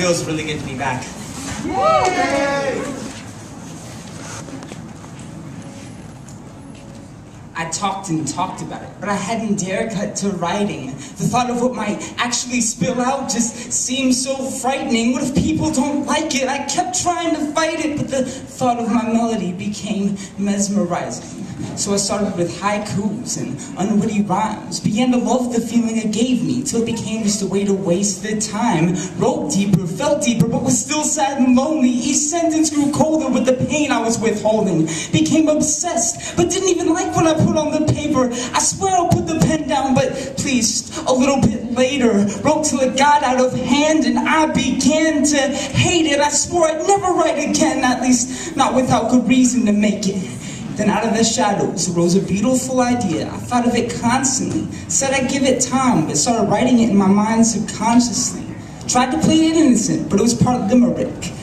feels really good to be back. Yay! I talked and talked about it, but I hadn't dared cut to writing. The thought of what might actually spill out just seemed so frightening. What if people don't like it? I kept trying to fight it, but the thought of my melody became mesmerizing. So I started with haikus and unwitty rhymes, began to love the feeling it gave me, till it became just a way to waste the time. Wrote deeper, felt deeper, but was still sad and lonely. Each sentence grew colder with the pain I was withholding. Became obsessed, but didn't even like what I put on the paper. I swear I'll put the pen down, but please, just a little bit later. Wrote till it got out of hand and I began to hate it. I swore I'd never write again, at least not without good reason to make it. Then out of the shadows arose a beautiful idea. I thought of it constantly, said I'd give it time, but started writing it in my mind subconsciously. Tried to play it innocent, but it was part limerick.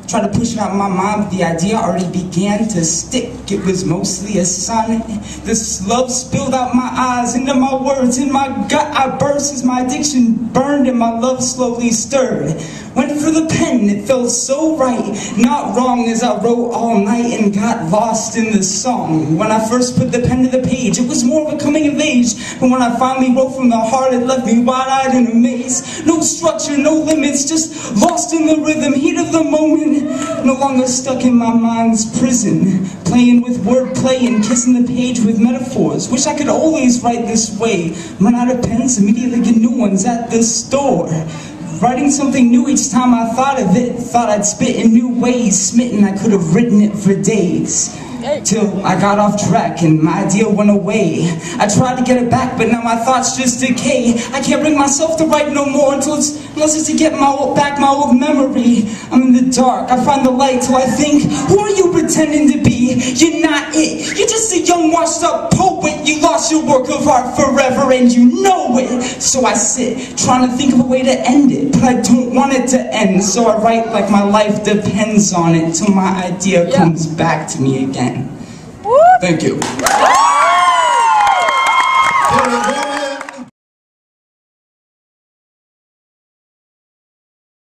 Tried to push it out of my mind, but the idea already began to stick. It was mostly a sonnet. This love spilled out my eyes, into my words, in my gut I burst as my addiction burned and my love slowly stirred. Went for the pen, it felt so right, not wrong, as I wrote all night and got lost in the song. When I first put the pen to the page, it was more of a coming of age, but when I finally wrote from the heart, it left me wide-eyed in a maze. No structure, no limits, just lost in the rhythm, heat of the moment, no longer stuck in my mind's prison, playing with wordplay and kissing the page with metaphors. Wish I could always write this way, run out of pens, immediately get new ones at the store. Writing something new each time I thought of it, thought I'd spit in new ways, smitten I could have written it for days. Till I got off track and my idea went away. I tried to get it back, but now my thoughts just decay. I can't bring myself to write no more unless it's to get back my old memory. I'm in the dark, I find the light till I think, who are you pretending to be? You're not it, you're just a young washed up poet. You lost your work of art forever and you know it. So I sit, trying to think of a way to end it, but I don't want it to end. So I write like my life depends on it, till my idea comes back to me again. Thank you.